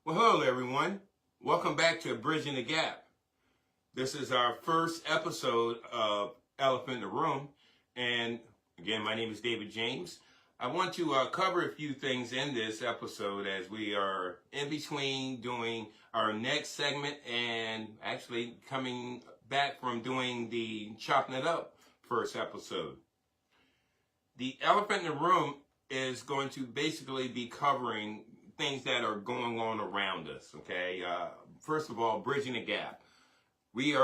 Well, hello everyone. Welcome back to Bridging the Gap. This is our first episode of Elephant in the Room. And again, my name is David James. I want to cover a few things in this episode as we are in between doing our next segment and actually coming back from doing the Chopping It Up first episode. The Elephant in the Room is going to basically be covering things that are going on around us, okay? First of all, bridging the gap. We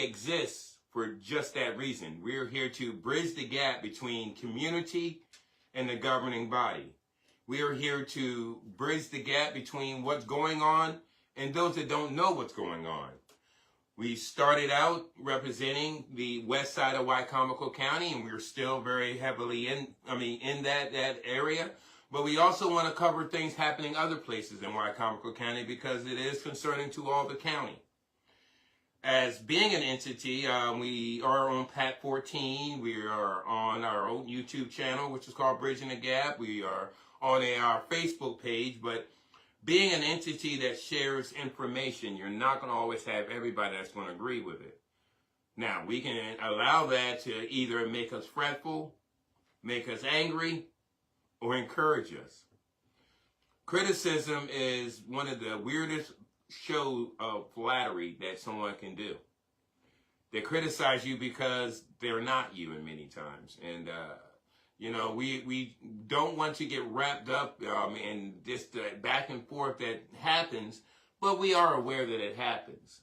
exist for just that reason. We're here to bridge the gap between community and the governing body. We are here to bridge the gap between what's going on and those that don't know what's going on. We started out representing the west side of Wicomico County, and we're still very heavily in that area. But we also want to cover things happening other places in Wicomico County because it is concerning to all the county. As being an entity, we are on PAC 14. We are on our own YouTube channel, which is called Bridging the Gap. We are on our Facebook page. But being an entity that shares information, you're not going to always have everybody that's going to agree with it. Now, we can allow that to either make us fretful, make us angry, or encourage us. Criticism is one of the weirdest shows of flattery that someone can do. They criticize you because they're not you in many times. And, we don't want to get wrapped up in this back and forth that happens, but we are aware that it happens.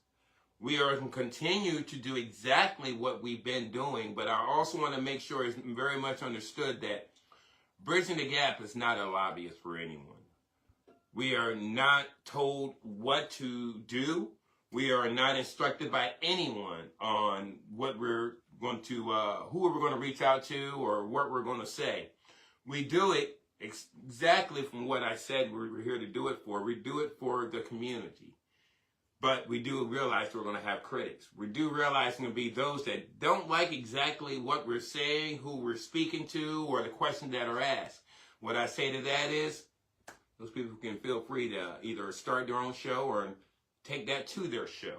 We are going to continue to do exactly what we've been doing, but I also want to make sure it's very much understood that Bridging the Gap is not a lobbyist for anyone. We are not told what to do. We are not instructed by anyone on what we're going to, who we're going to reach out to or what we're going to say. We do it exactly from what I said we're here to do it for. We do it for the community. But we do realize we're going to have critics. We do realize there's going to be those that don't like exactly what we're saying, who we're speaking to, or the questions that are asked. What I say to that is, those people can feel free to either start their own show or take that to their show.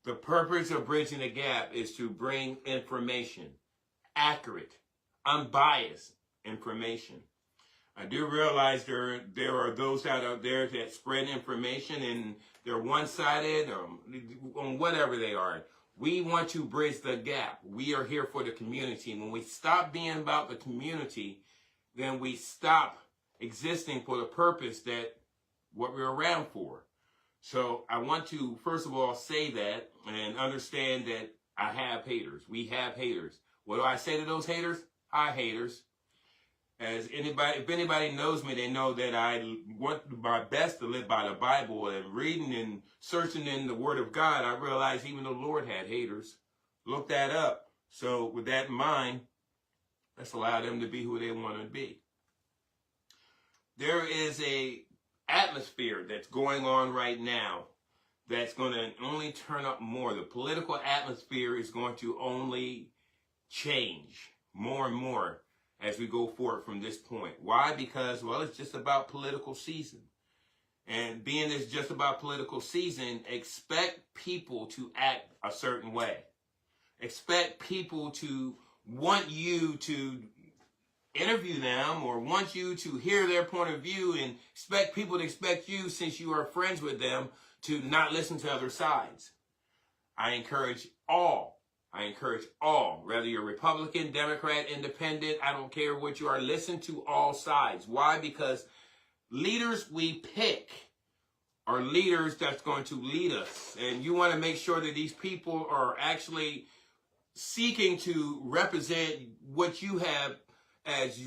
The purpose of Bridging the Gap is to bring information, accurate, unbiased information. I do realize there are those out there that spread information and they're one-sided on whatever they are. We want to bridge the gap. We are here for the community. And when we stop being about the community, then we stop existing for the purpose that what we're around for. So I want to, first of all, say that and understand that I have haters. We have haters. What do I say to those haters? Hi, haters. If anybody knows me, they know that I want my best to live by the Bible, and reading and searching in the Word of God, I realized even the Lord had haters. Look that up. So with that in mind, let's allow them to be who they want to be. There is a atmosphere that's going on right now that's going to only turn up more. The political atmosphere is going to only change more and more as we go forward from this point. Why? Because, well, it's just about political season. And being it's just about political season, expect people to act a certain way. Expect people to want you to interview them or want you to hear their point of view, and expect people to expect you, since you are friends with them, to not listen to other sides. I encourage all, whether you're Republican, Democrat, Independent, I don't care what you are, listen to all sides. Why? Because leaders we pick are leaders that's going to lead us. And you want to make sure that these people are actually seeking to represent what you have as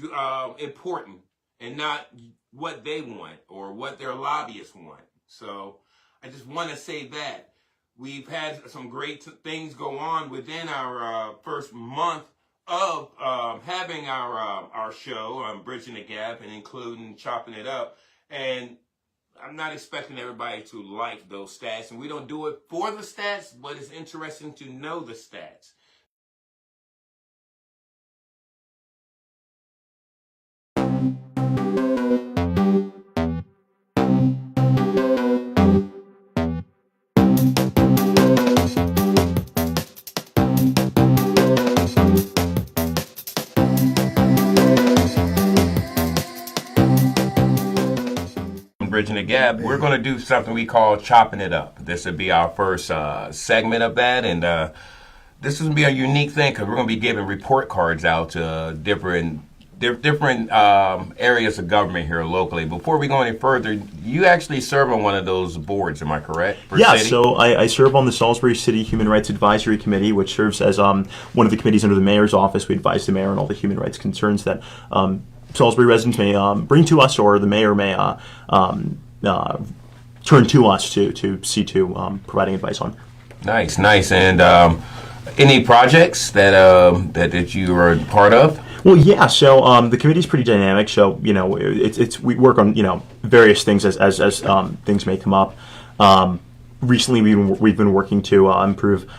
important and not what they want or what their lobbyists want. So I just want to say that. We've had some great things go on within our first month of having our show, Bridging the Gap, and including Chopping It Up. And I'm not expecting everybody to like those stats. And we don't do it for the stats, but it's interesting to know the stats. Bridging the Gap, we're going to do something we call Chopping It Up. This would be our first segment of that, and this is going to be a unique thing because we're going to be giving report cards out to different areas of government here locally. Before we go any further, you actually serve on one of those boards, am I correct? Yeah, so I serve on the Salisbury City Human Rights Advisory Committee, which serves as one of the committees under the mayor's office. We advise the mayor on all the human rights concerns that Salisbury residents may bring to us, or the mayor may turn to us to see to providing advice on. Nice. And any projects that you are part of? Well, yeah. So the committee's pretty dynamic. So we work on various things as things may come up. Recently, we've been working to improve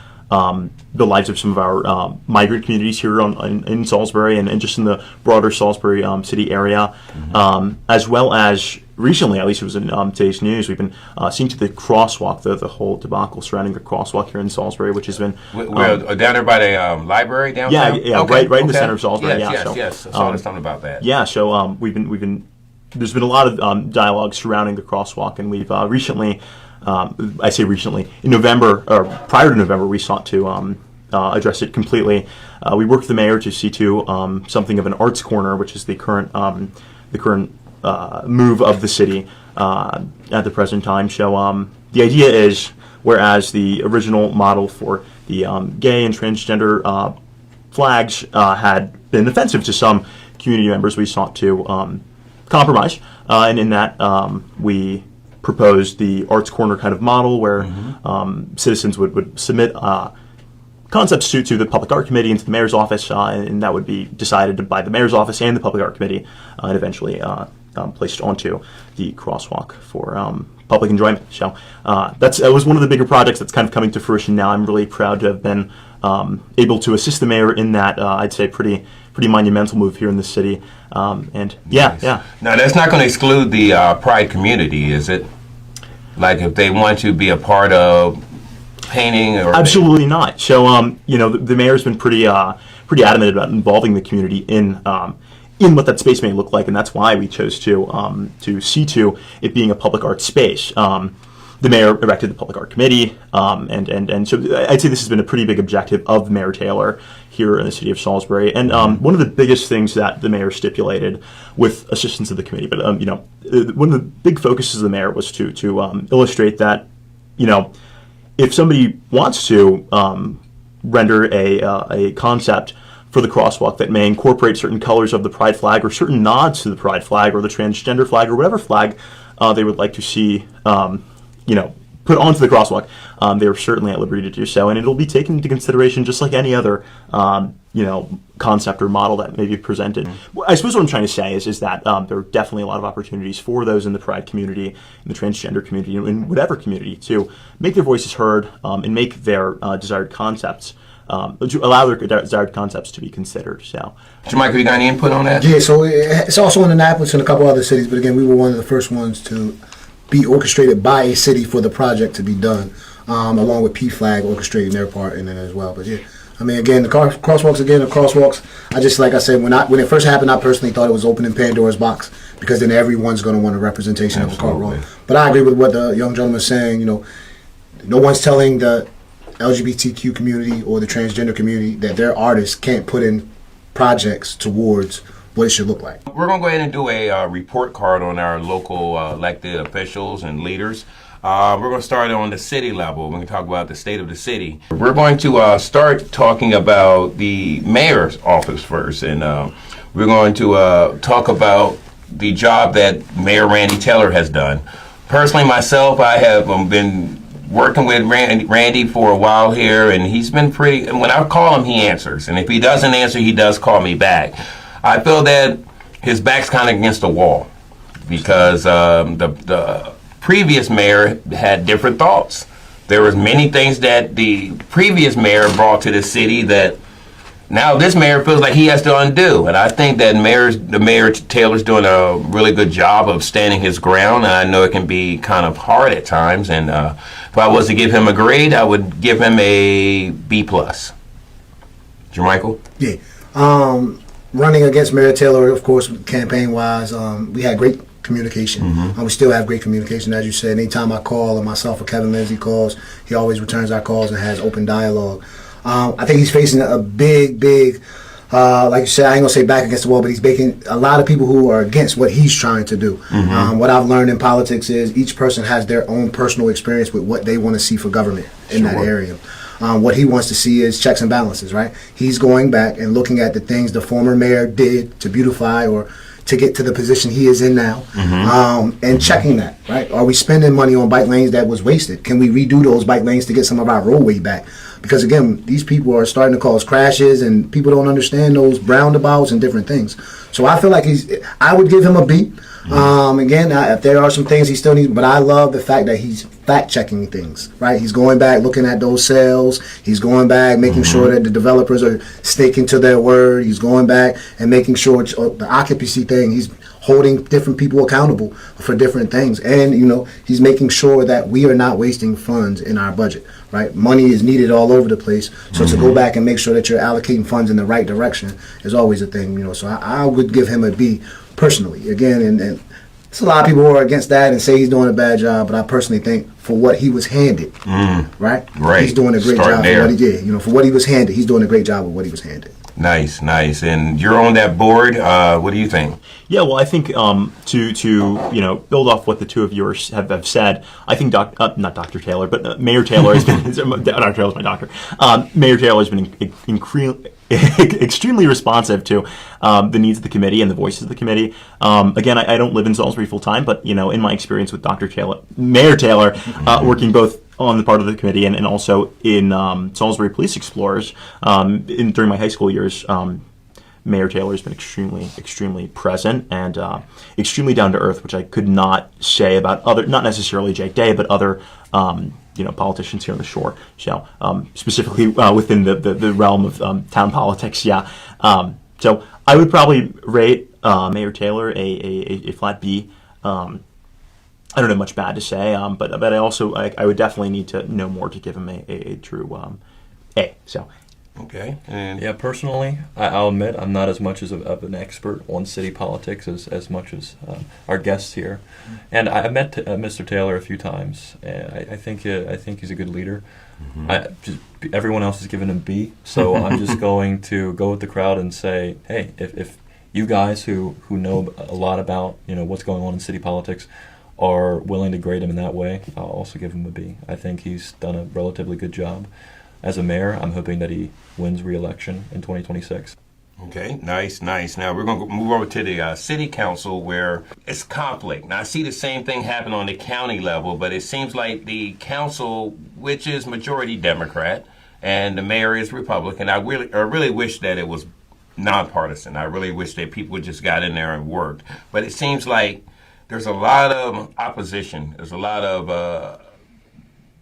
the lives of some of our migrant communities here in Salisbury and just in the broader Salisbury city area, as well as recently, at least it was in today's news, we've been seeing to the crosswalk, the whole debacle surrounding the crosswalk here in Salisbury, which has been down there by the library downtown. Yeah, okay, right in the center of Salisbury. Yes. I saw something about that. Yeah, so we've been. There's been a lot of dialogue surrounding the crosswalk, and we've recently. I say recently, in November, or prior to November, we sought to address it completely. We worked with the mayor to see to something of an arts corner, which is the current move of the city at the present time. So the idea is, whereas the original model for the gay and transgender flags had been offensive to some community members, we sought to compromise, and in that we proposed the Arts Corner kind of model where citizens would submit concepts to the Public Art Committee and to the Mayor's Office, and that would be decided by the Mayor's Office and the Public Art Committee, and eventually placed onto the crosswalk for public enjoyment. So that was one of the bigger projects that's kind of coming to fruition now. I'm really proud to have been able to assist the mayor in that, I'd say, pretty monumental move here in the city. And yeah. Now, that's not going to exclude the Pride community, is it? Like, if they want to be a part of painting, or absolutely not. So, the mayor's been pretty adamant about involving the community in what that space may look like, and that's why we chose to see to it being a public art space. The mayor erected the Public Art Committee, and so I'd say this has been a pretty big objective of Mayor Taylor here in the city of Salisbury. And one of the biggest things that the mayor stipulated, with assistance of the committee, but one of the big focuses of the mayor was to illustrate that, if somebody wants to render a concept for the crosswalk that may incorporate certain colors of the Pride flag or certain nods to the Pride flag or the transgender flag or whatever flag they would like to see put onto the crosswalk, they are certainly at liberty to do so, and it'll be taken into consideration just like any other, concept or model that may be presented. I suppose what I'm trying to say is that there are definitely a lot of opportunities for those in the Pride community, in the transgender community, in whatever community, to make their voices heard and make their desired concepts, to allow their desired concepts to be considered. So, Michael, you got any input on that? Yeah, so it's also in Annapolis and a couple other cities, but again, we were one of the first ones to be orchestrated by a city for the project to be done, along with PFLAG orchestrating their part in it as well. But yeah, I mean, again, the crosswalks. Like I said, when it first happened, I personally thought it was opening Pandora's box, because then everyone's going to want a representation of a car road. But I agree with what the young gentleman is saying. No one's telling the LGBTQ community or the transgender community that their artists can't put in projects towards what it should look like. We're going to go ahead and do a report card on our local elected officials and leaders. We're going to start on the city level. We're going to talk about the state of the city. We're going to start talking about the mayor's office first, and we're going to talk about the job that Mayor Randy Taylor has done. Personally, myself, I have been working with Randy for a while here, and he's been pretty, and when I call him, he answers. And if he doesn't answer, he does call me back. I feel that his back's kind of against the wall, because the previous mayor had different thoughts. There was many things that the previous mayor brought to the city that now this mayor feels like he has to undo. And I think that Mayor Taylor's doing a really good job of standing his ground. And I know it can be kind of hard at times. And if I was to give him a grade, I would give him a B+. Jermichael? Yeah. Running against Mayor Taylor, of course, campaign-wise, we had great communication. We still have great communication, as you said. Anytime I call, or myself or Kevin Lindsay calls, he always returns our calls and has open dialogue. I think he's facing a big, like you said, I ain't gonna say back against the wall, but he's making a lot of people who are against what he's trying to do. What I've learned in politics is each person has their own personal experience with what they want to see for government in that area. What he wants to see is checks and balances, right? He's going back and looking at the things the former mayor did to beautify or to get to the position he is in now, and checking that, right? Are we spending money on bike lanes that was wasted? Can we redo those bike lanes to get some of our roadway back? Because again, these people are starting to cause crashes, and people don't understand those roundabouts and different things. So I feel like I would give him a B. Again, if there are some things he still needs, but I love the fact that he's fact-checking things, right? He's going back, looking at those sales. He's going back, making sure that the developers are sticking to their word. He's going back and making sure the occupancy thing, he's holding different people accountable for different things. And, he's making sure that we are not wasting funds in our budget, right? Money is needed all over the place. So to go back and make sure that you're allocating funds in the right direction is always a thing, So I would give him a B personally. Again, and there's a lot of people who are against that and say he's doing a bad job, but I personally think for what he was handed, right? He's doing a great job for what he did. For what he was handed, he's doing a great job with what he was handed. Nice. And you're on that board. What do you think? Yeah, well, I think to build off what the two of yours have said, I think not Dr. Taylor, but Mayor Taylor has been Dr. Taylor's my doctor. Mayor Taylor has been extremely responsive to the needs of the committee and the voices of the committee. Again, I don't live in Salisbury full time, but in my experience with Mayor Taylor, working both on the part of the committee and also in Salisbury Police Explorers during my high school years. Mayor Taylor has been extremely present and extremely down to earth, which I could not say about not necessarily Jake Day, but other politicians here on the shore. So specifically within the realm of town politics, yeah. So I would probably rate Mayor Taylor a flat B. I don't have much bad to say, but I also I would definitely need to know more to give him a true A. So. Okay. And yeah, personally, I'll admit I'm not as much of an expert on city politics as much as our guests here, and I met Mr. Taylor a few times, and I think he's a good leader. Everyone else has given him B, so I'm just going to go with the crowd and say, hey, if you guys who know a lot about what's going on in city politics are willing to grade him in that way, I'll also give him a B. I think he's done a relatively good job. As a mayor, I'm hoping that he wins re-election in 2026. Okay, nice. Now we're going to move over to the city council where it's conflict. Now I see the same thing happen on the county level, but it seems like the council, which is majority Democrat, and the mayor is Republican. I really wish that it was nonpartisan. I really wish that people just got in there and worked. But it seems like there's a lot of opposition. There's a lot of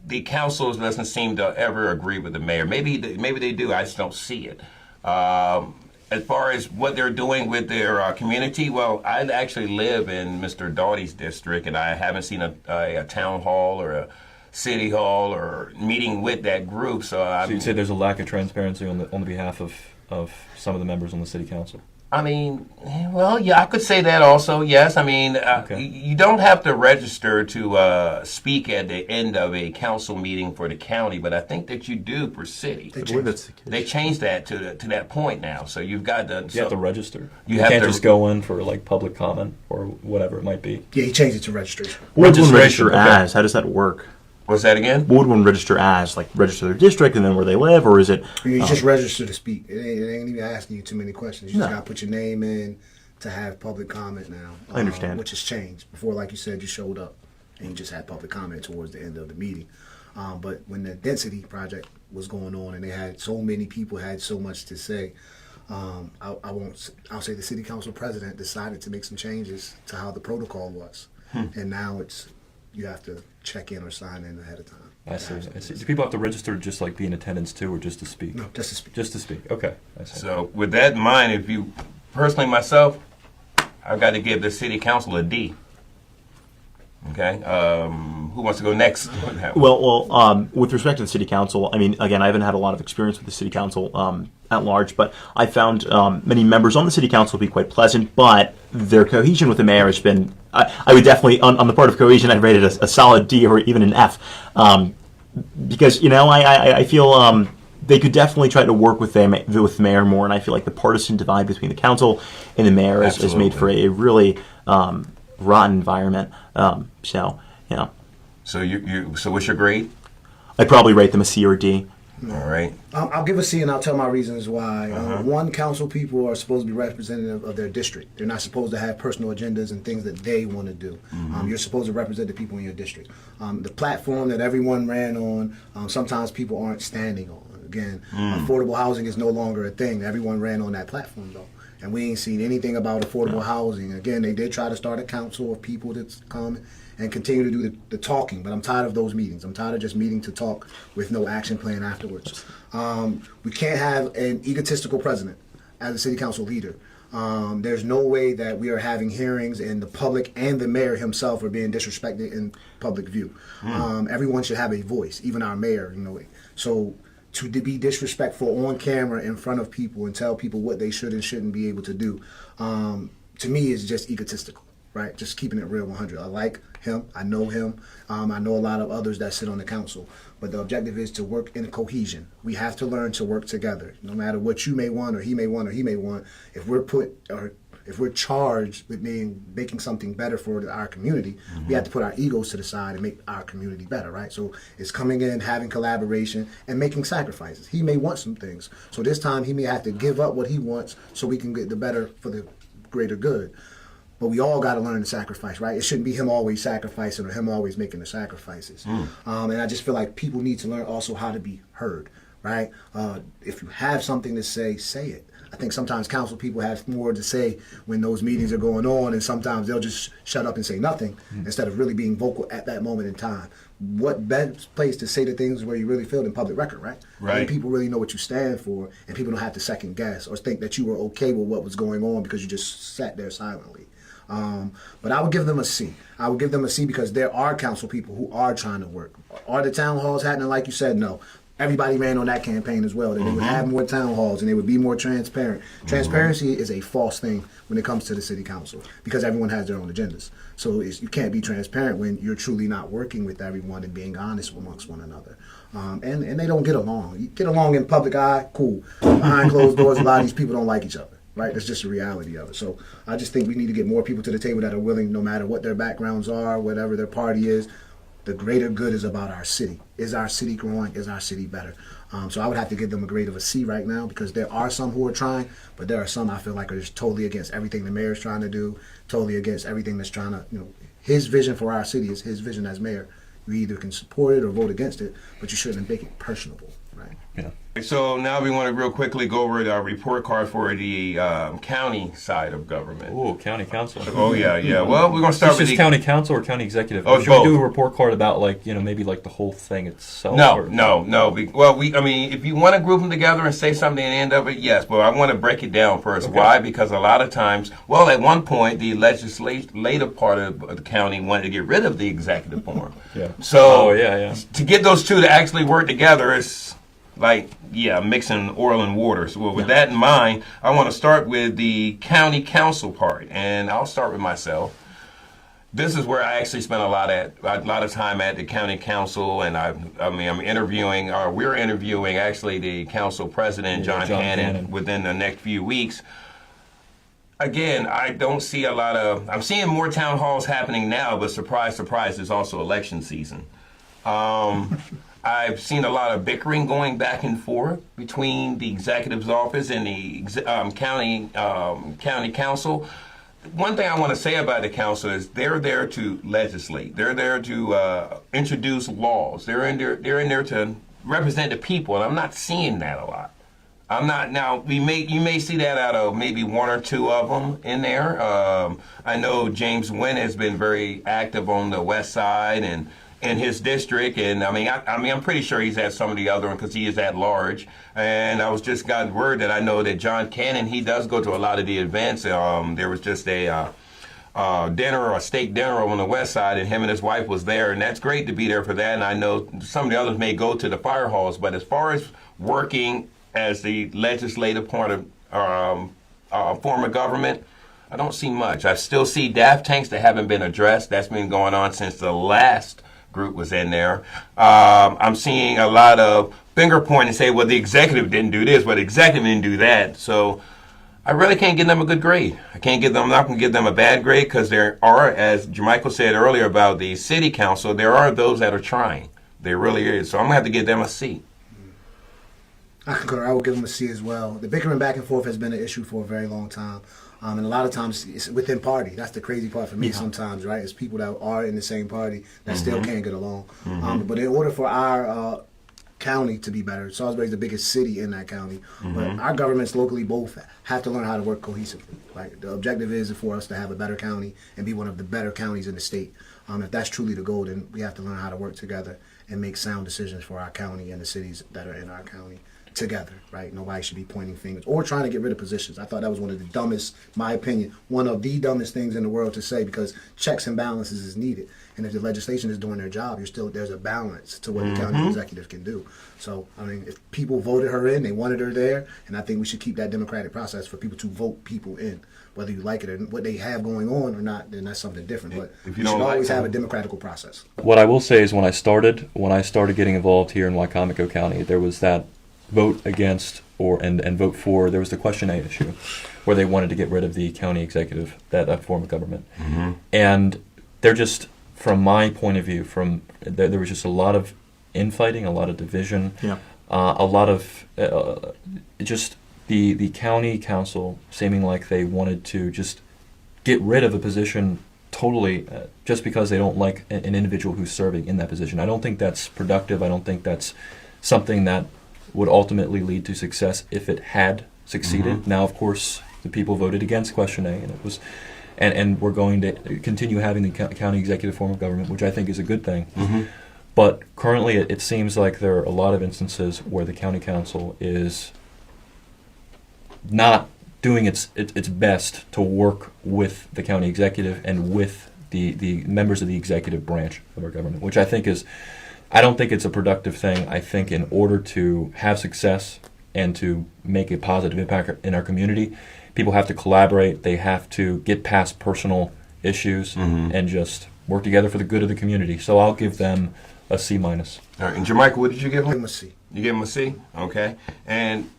the council doesn't seem to ever agree with the mayor. Maybe they do. I just don't see it. As far as what they're doing with their community, well, I actually live in Mr. Doughty's district, and I haven't seen a town hall or a city hall or meeting with that group. So you'd say there's a lack of transparency on the behalf of some of the members on the city council? I mean, well, yeah, I could say that also, yes. I mean, Okay. You don't have to register to speak at the end of a council meeting for the county, but I think that you do per city. They changed that to that point now, so you've got to... You have to register. You can't just go in for public comment or whatever it might be. Yeah, he changed it to registration. What would one register Okay. as? How does that work? What's that again? What would one register as? Like register their district and then where they live, or is it? You just register to speak. It ain't even asking you too many questions. You just gotta put your name in to have public comment now. I understand. Which has changed. Before, like you said, you showed up and you just had public comment towards the end of the meeting. But when the density project was going on and they had so many people had so much to say, I'll say the city council president decided to make some changes to how the protocol was, and now you have to check in or sign in ahead of time. I see. Do people have to register to just be in attendance too, or just to speak? No, just to speak. Just to speak. Okay. I see. So with that in mind, if you personally myself, I've got to give the city council a D. Okay. who wants to go next on that one? Well, with respect to the city council, I mean, again, I haven't had a lot of experience with the city council at large, but I found many members on the city council to be quite pleasant, but their cohesion with the mayor has been, I would definitely, on the part of cohesion, I'd rate it a solid D or even an F, because, I feel they could definitely try to work with the mayor more, and I feel like the partisan divide between the council and the mayor has made for a really rotten environment. So what's your grade? I'd probably rate them a C or D. All right. I'll give a C, and I'll tell my reasons why. One, council people are supposed to be representative of their district. They're not supposed to have personal agendas and things that they want to do. You're supposed to represent the people in your district. The platform that everyone ran on, sometimes people aren't standing on. Again, affordable housing is no longer a thing. Everyone ran on that platform, though. And we ain't seen anything about affordable housing. Again, they did try to start a council of people to come and continue to do the talking, but I'm tired of those meetings. I'm tired of just meeting to talk with no action plan afterwards. We can't have an egotistical president as a city council leader. There's no way that we are having hearings and the public and the mayor himself are being disrespected in public view. Everyone should have a voice, even our mayor, So to be disrespectful on camera in front of people and tell people what they should and shouldn't be able to do, to me is just egotistical, right? Just keeping it real 100. I like him. I know him. I know a lot of others that sit on the council. But the objective is to work in cohesion. We have to learn to work together. No matter what you may want or he may want or he may want, if we're charged with making something better for our community, we have to put our egos to the side and make our community better, right? So it's coming in, having collaboration, and making sacrifices. He may want some things. So this time he may have to give up what he wants so we can get the better for the greater good. But we all got to learn to sacrifice, right? It shouldn't be him always sacrificing or him always making the sacrifices. And I just feel like people need to learn also how to be heard, right? If you have something to say it. I think sometimes council people have more to say when those meetings are going on, and sometimes they'll just shut up and say nothing instead of really being vocal at that moment in time. What best place to say the things where you really feel in public record, right? Right. And people really know what you stand for, and people don't have to second guess or think that you were okay with what was going on because you just sat there silently. But I would give them a C. I would give them a C because there are council people who are trying to work. Are the town halls happening like you said? No. Everybody ran on that campaign as well, that they would have more town halls and they would be more transparent. Transparency is a false thing when it comes to the city council because everyone has their own agendas. So you can't be transparent when you're truly not working with everyone and being honest amongst one another. And they don't get along. You get along in public eye, cool. Behind closed doors, a lot of these people don't like each other. Right, that's just the reality of it. So I just think we need to get more people to the table that are willing, no matter what their backgrounds are, whatever their party is. The greater good is about our city. Is our city growing? Is our city better? So I would have to give them a grade of a C right now because there are some who are trying, but there are some I feel like are just totally against everything the mayor is trying to do, totally against everything that's trying to, his vision for our city is his vision as mayor. You either can support it or vote against it, but you shouldn't make it personable, right? Yeah. So now we want to real quickly go over the report card for the county side of government. Ooh, county council. Oh yeah. Well, we're gonna start with Is this county council or county executive? Oh, Should both. we do a report card about maybe the whole thing itself? No. I mean, if you want to group them together and say something at the end of it, yes. But I want to break it down first. Okay. Why? Because a lot of times, at one point, the legislative part of the county wanted to get rid of the executive form. Yeah. So, yeah. to get those two to actually work together is mixing oil and water. So with that in mind, I want to start with the county council part, and I'll start with myself. This is where I actually spent a lot of time at the county council, and we're interviewing actually the council president, John Cannon, within the next few weeks. Again, I don't see I'm seeing more town halls happening now, but surprise, surprise, it's also election season. I've seen a lot of bickering going back and forth between the executive's office and the county council. One thing I want to say about the council is they're there to legislate. They're there to introduce laws. They're in there to represent the people, and I'm not seeing that a lot. I'm not now. You may see that out of maybe one or two of them in there. I know James Wynn has been very active on the west side and in his district, and I'm pretty sure he's at some of the other ones because he is at large. And I was just gotten word that I know that John Cannon, he does go to a lot of the events. There was just a dinner or a steak dinner on the west side, and him and his wife was there, and that's great to be there for that. And I know some of the others may go to the fire halls, but as far as working as the legislative part of form of government, I don't see much. I still see DAF tanks that haven't been addressed. That's been going on since the last group was in there. I'm seeing a lot of finger point and say, well, the executive didn't do this, but the executive didn't do that. So I really can't give them a good grade. I'm not going to give them a bad grade, because there are, as Jermichael said earlier about the city council, there are those that are trying. There really is. So I'm going to have to give them a C. I concur. I will give them a C as well. The bickering back and forth has been an issue for a very long time. And a lot of times it's within party. That's the crazy part for me sometimes, right? It's people that are in the same party that still can't get along. But in order for our county to be better, Salisbury's the biggest city in that county, but our governments locally both have to learn how to work cohesively. Right? The objective is for us to have a better county and be one of the better counties in the state. If that's truly the goal, then we have to learn how to work together and make sound decisions for our county and the cities that are in our county together, right? Nobody should be pointing fingers or trying to get rid of positions. I thought that was one of the dumbest, my opinion, one of the dumbest things in the world to say, because checks and balances is needed. And if the legislation is doing their job, there's a balance to what the county executive can do. So, I mean, if people voted her in, they wanted her there, and I think we should keep that democratic process for people to vote people in. Whether you like it or what they have going on or not, then that's something different. But if you you should don't always like have a them. democratical process. What I will say is when I started getting involved here in Wycomico County, there was that vote against and vote for. There was the question A issue where they wanted to get rid of the county executive, that form of government. And they're just, from my point of view, there was just a lot of infighting, a lot of division, a lot of just the county council seeming like they wanted to just get rid of a position totally just because they don't like an individual who's serving in that position. I don't think that's productive. I don't think that's something that would ultimately lead to success if it had succeeded. Now, of course, the people voted against question A, and it was, and we're going to continue having the county executive form of government, which I think is a good thing. But currently, it seems like there are a lot of instances where the county council is not doing its best to work with the county executive and with the members of the executive branch of our government, which I think is, I don't think it's a productive thing. I think in order to have success and to make a positive impact in our community, people have to collaborate. They have to get past personal issues and just work together for the good of the community. So I'll give them a C-. All right, and Jermichael, what did you give Give him? them a C. You give him a C? Okay. And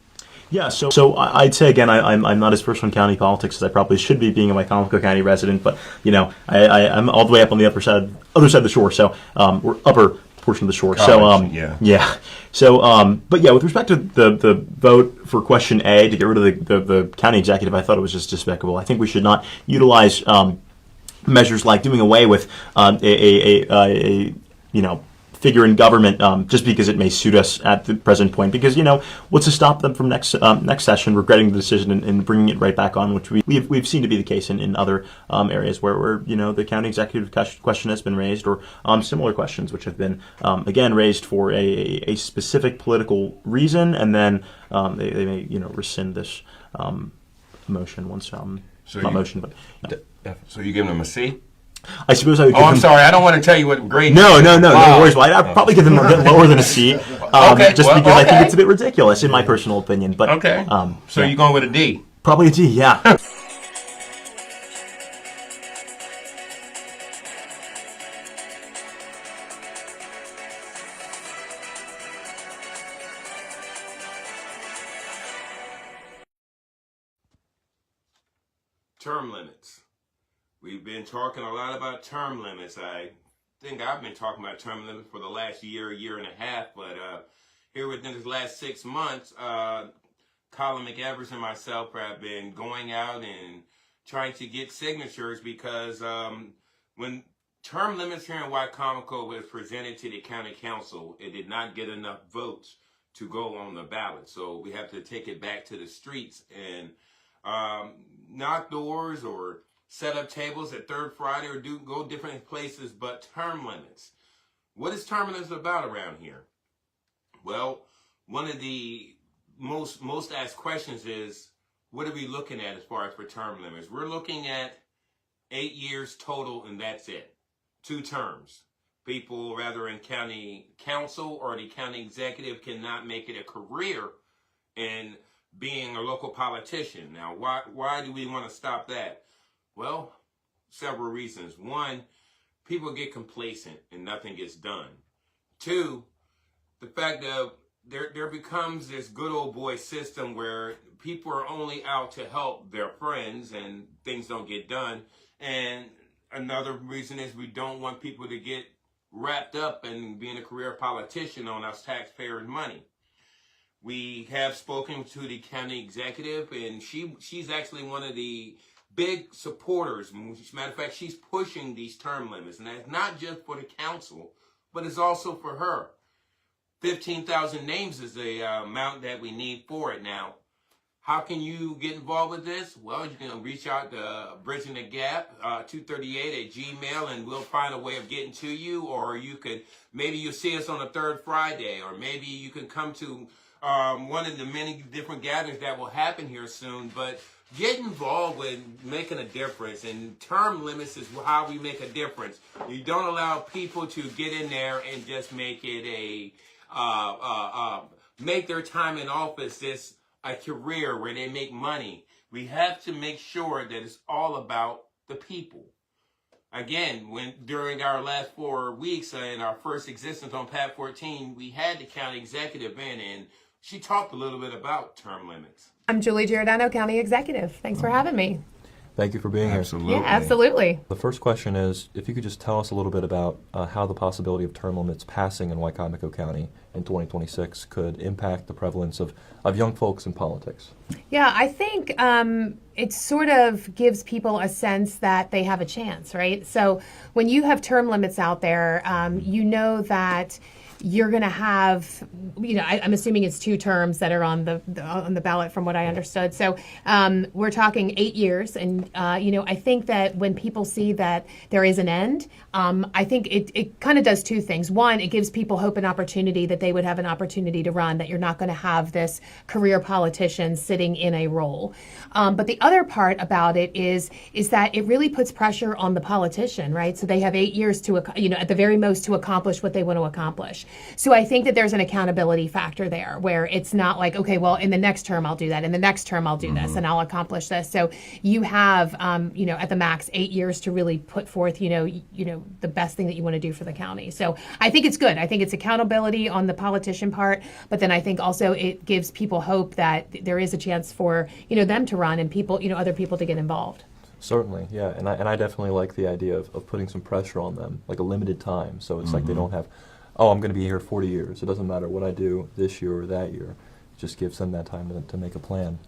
Yeah, so I'd say again, I'm not as versed in county politics as I probably should be, being a Wycomico County resident. But I'm all the way up on the other side of the shore, so we're upper portion of the shore. College, so yeah. So but yeah, with respect to the vote for question A to get rid of the county executive, I thought it was just despicable. I think we should not utilize measures like doing away with a figure in government just because it may suit us at the present point. Because what's to stop them from next session regretting the decision and bringing it right back on, which we've seen to be the case in other areas where the county executive question has been raised, or similar questions which have been again raised for a specific political reason, and then they may rescind this motion once not motion, but so you giving him a C? I suppose I would. I'm sorry. I don't want to tell you what grade. No Wow. worries. Well, I'd probably give them a bit lower than a C, just because I think it's a bit ridiculous, in my personal opinion. But Okay. So yeah. you're going with a D? Probably a D, yeah. Term limits. We've been talking a lot about term limits. I think I've been talking about term limits for the last year and a half, but here within the last 6 months, Colin McEvers and myself have been going out and trying to get signatures, because when term limits here in Wycomico was presented to the county council, it did not get enough votes to go on the ballot. So we have to take it back to the streets and knock doors or set up tables at Third Friday or go different places, but term limits. What is term limits about around here? Well, one of the most asked questions is, what are we looking at as far as for term limits? We're looking at 8 years total, and that's it. 2 terms. People, rather in county council or the county executive, cannot make it a career in being a local politician. Now, why do we want to stop that? Well, several reasons. One, people get complacent and nothing gets done. 2, the fact that there becomes this good old boy system where people are only out to help their friends and things don't get done. And another reason is we don't want people to get wrapped up in being a career politician on us taxpayers' money. We have spoken to the county executive, and she's actually one of the big supporters. As a matter of fact, she's pushing these term limits, and that's not just for the council, but it's also for her. 15,000 names is the amount that we need for it now. How can you get involved with this? Well, you can reach out to Bridging the Gap, 238 at Gmail, and we'll find a way of getting to you. Or you could, maybe you'll see us on the 3rd Friday, or maybe you can come to one of the many different gatherings that will happen here soon. But get involved with making a difference, and term limits is how we make a difference. You don't allow people to get in there and just make it make their time in office this a career where they make money. We have to make sure that it's all about the people. Again, during our last 4 weeks in our first existence on PAT 14, we had the county executive in, and she talked a little bit about term limits. I'm Julie Giordano, County Executive. Thanks for having me. Thank you for being here. Absolutely. Yeah, absolutely. The first question is, if you could just tell us a little bit about how the possibility of term limits passing in Wicomico County in 2026 could impact the prevalence of young folks in politics. Yeah, I think it sort of gives people a sense that they have a chance, right? So when you have term limits out there, you know that you're going to have, I'm assuming it's 2 terms that are on the ballot from what I understood. So we're talking 8 years. And, I think that when people see that there is an end, I think it kind of does 2 things. One, it gives people hope and opportunity that they would have an opportunity to run, that you're not going to have this career politician sitting in a role. But the other part about it is that it really puts pressure on the politician, right? So they have 8 years to, at the very most, to accomplish what they want to accomplish. So I think that there's an accountability factor there where it's not like, okay, well, in the next term I'll do that. In the next term I'll do this and I'll accomplish this. So you have, at the max 8 years to really put forth, the best thing that you want to do for the county. So I think it's good. I think it's accountability on the politician part, but then I think also it gives people hope that there is a chance for, them to run and people, other people to get involved. Certainly, yeah, and I definitely like the idea of putting some pressure on them, like a limited time. So it's like they don't have, I'm going to be here 40 years. It doesn't matter what I do this year or that year. It just gives them that time to make a plan.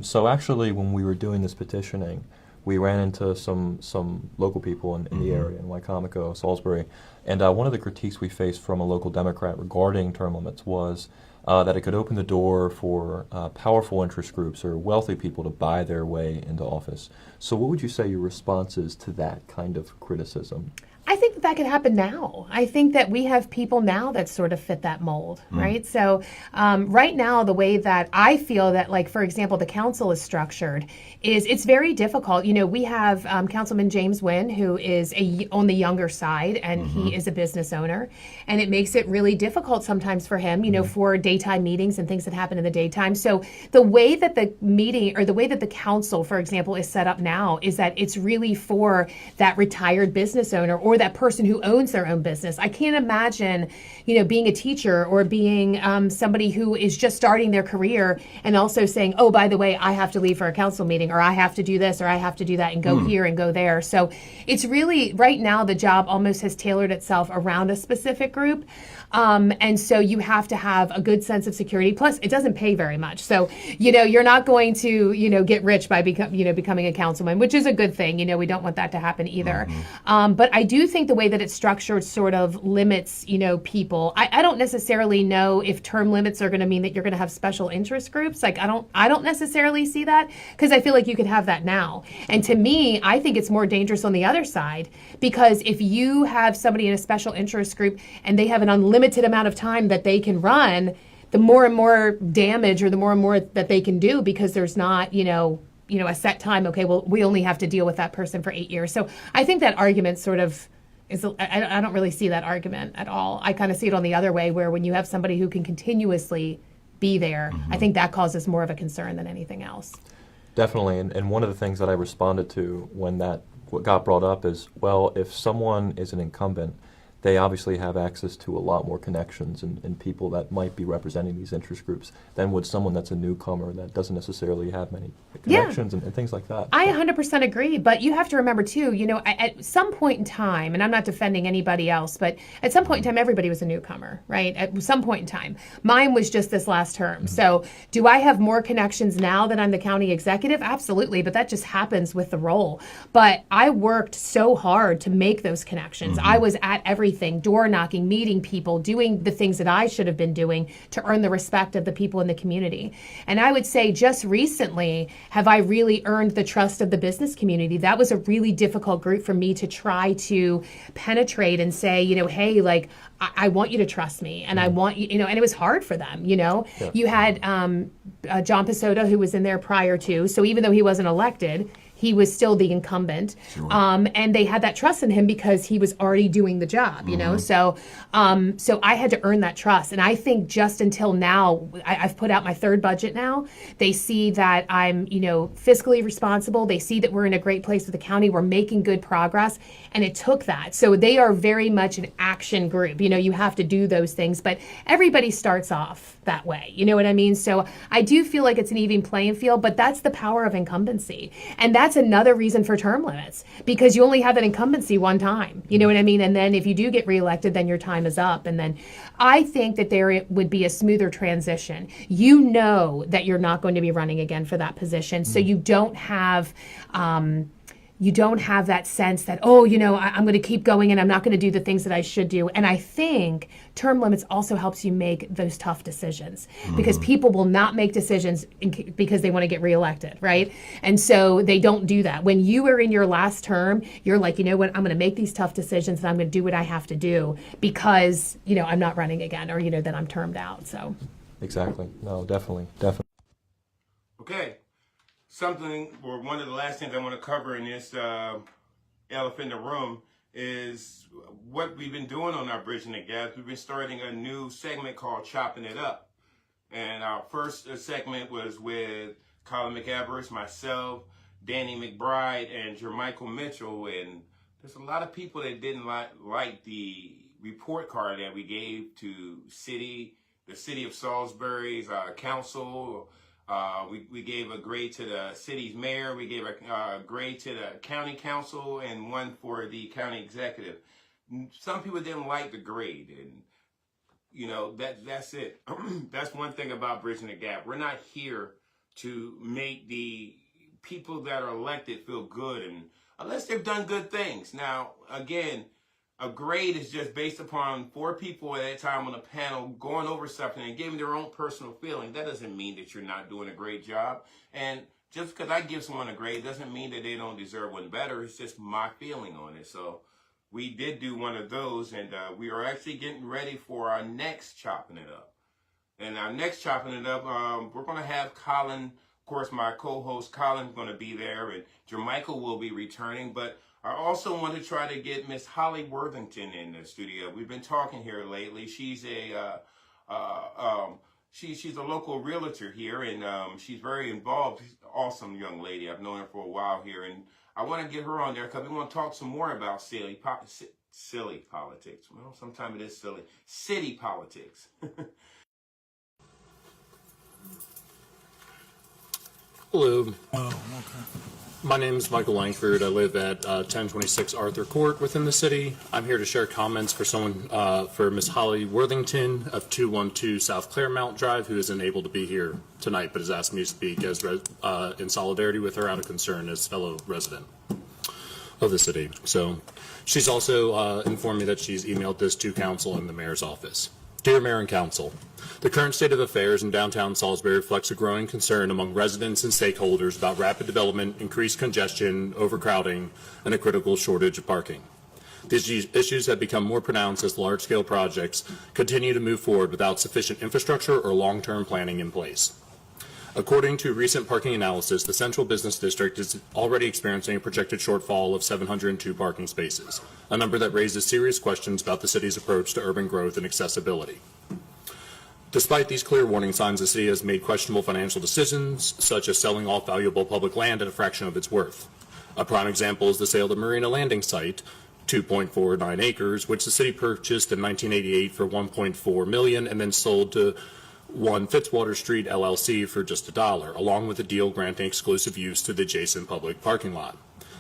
So actually, when we were doing this petitioning, we ran into some local people in the area, in Wicomico, Salisbury, and one of the critiques we faced from a local Democrat regarding term limits was that it could open the door for powerful interest groups or wealthy people to buy their way into office. So what would you say your response is to that kind of criticism? I think that could happen now. I think that we have people now that sort of fit that mold, right? So right now, the way that I feel that, like, for example, the council is structured is it's very difficult. We have Councilman James Wynn, who is on the younger side, and he is a business owner. And it makes it really difficult sometimes for him, for daytime meetings and things that happen in the daytime. So the way that the meeting or the way that the council, for example, is set up now is that it's really for that retired business owner or that person who owns their own business. I can't imagine, being a teacher or being somebody who is just starting their career and also saying, oh, by the way, I have to leave for a council meeting, or I have to do this, or I have to do that, and go here and go there. So it's really, right now, the job almost has tailored itself around a specific group. And so you have to have a good sense of security. Plus, it doesn't pay very much. So, you're not going to, get rich by becoming a councilman, which is a good thing. We don't want that to happen either. But I do think the way that it's structured sort of limits, people. I don't necessarily know if term limits are going to mean that you're going to have special interest groups. Like, I don't necessarily see that, because I feel like you could have that now. And to me, I think it's more dangerous on the other side, because if you have somebody in a special interest group and they have an unlimited amount of time that they can run, the more and more damage or the more and more that they can do, because there's not, a set time. Okay, well, we only have to deal with that person for 8 years. So I think that argument sort of is, I don't really see that argument at all. I kind of see it on the other way, where when you have somebody who can continuously be there, I think that causes more of a concern than anything else. Definitely, and one of the things that I responded to when that what got brought up is, well, if someone is an incumbent, they obviously have access to a lot more connections and people that might be representing these interest groups than would someone that's a newcomer that doesn't necessarily have many connections and things like that. I 100% agree, but you have to remember too, at some point in time, and I'm not defending anybody else, but at some point in time, everybody was a newcomer, right? At some point in time. Mine was just this last term. So do I have more connections now that I'm the county executive? Absolutely, but that just happens with the role. But I worked so hard to make those connections. I was at everything, door knocking, meeting people, doing the things that I should have been doing to earn the respect of the people in the community. And I would say just recently have I really earned the trust of the business community. That was a really difficult group for me to try to penetrate and say, hey, like, I want you to trust me, and I want you, and it was hard for them, Yeah. You had John Pissota, who was in there prior to, so even though he wasn't elected, he was still the incumbent. Sure. And they had that trust in him because he was already doing the job, So I had to earn that trust. And I think just until now, I've put out my third budget now. They see that I'm, fiscally responsible. They see that we're in a great place with the county. We're making good progress. And it took that. So they are very much an action group. You have to do those things. But everybody starts off that way. You know what I mean? So I do feel like it's an even playing field, but that's the power of incumbency. And that's another reason for term limits, because you only have that incumbency one time. You know what I mean? And then if you do get reelected, then your time is up. And then I think that there would be a smoother transition. You know that you're not going to be running again for that position. So you don't have that sense that, I'm going to keep going and I'm not going to do the things that I should do. And I think term limits also helps you make those tough decisions, because people will not make decisions because they want to get reelected, right? And so they don't do that. When you are in your last term, you're like, you know what, I'm going to make these tough decisions and I'm going to do what I have to do because, I'm not running again, or, that I'm termed out. So Exactly. No, definitely. Okay. One of the last things I want to cover in this elephant in the room is what we've been doing on our Bridging the Gap. We've been starting a new segment called Chopping It Up. And our first segment was with Colin McEvers, myself, Danny McBride, and Jermichael Mitchell. And there's a lot of people that didn't like the report card that we gave to the city of Salisbury's council. We gave a grade to the city's mayor, we gave a grade to the county council, and one for the county executive. Some people didn't like the grade, and that's it. That's one thing about Bridging the Gap. We're not here to make the people that are elected feel good, and unless they've done good things. Now, again, a grade is just based upon 4 people at a time on a panel going over something and giving their own personal feeling. That doesn't mean that you're not doing a great job. And just because I give someone a grade doesn't mean that they don't deserve one better. It's just my feeling on it. So we did do one of those, and we are actually getting ready for our next Chopping It Up. And our next Chopping It Up, we're going to have Colin, of course, my co-host Colin's going to be there, and Jermichael will be returning, but I also want to try to get Miss Holly Worthington in the studio. We've been talking here lately. She's she's a local realtor here, and she's very involved. She's an awesome young lady. I've known her for a while here, and I want to get her on there because we want to talk some more about silly politics. Well, sometimes it is silly. City politics. Hello. My name is Michael Langford. I live at 1026 Arthur Court within the city. I'm here to share comments for for Miss Holly Worthington of 212 South Claremont Drive, who isn't able to be here tonight, but has asked me to speak as in solidarity with her out of concern as fellow resident of the city. So she's also informed me that she's emailed this to council and the mayor's office. Dear Mayor and Council, the current state of affairs in downtown Salisbury reflects a growing concern among residents and stakeholders about rapid development, increased congestion, overcrowding, and a critical shortage of parking. These issues have become more pronounced as large-scale projects continue to move forward without sufficient infrastructure or long-term planning in place. According to recent parking analysis, the Central Business District is already experiencing a projected shortfall of 702 parking spaces, a number that raises serious questions about the city's approach to urban growth and accessibility. Despite these clear warning signs, the city has made questionable financial decisions, such as selling off valuable public land at a fraction of its worth. A prime example is the sale of the Marina Landing site, 2.49 acres, which the city purchased in 1988 for $1.4 million and then sold to One Fitzwater Street LLC for just $1, along with a deal granting exclusive use to the adjacent public parking lot.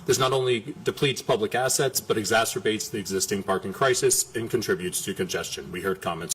This not only depletes public assets, but exacerbates the existing parking crisis and contributes to congestion. We heard comments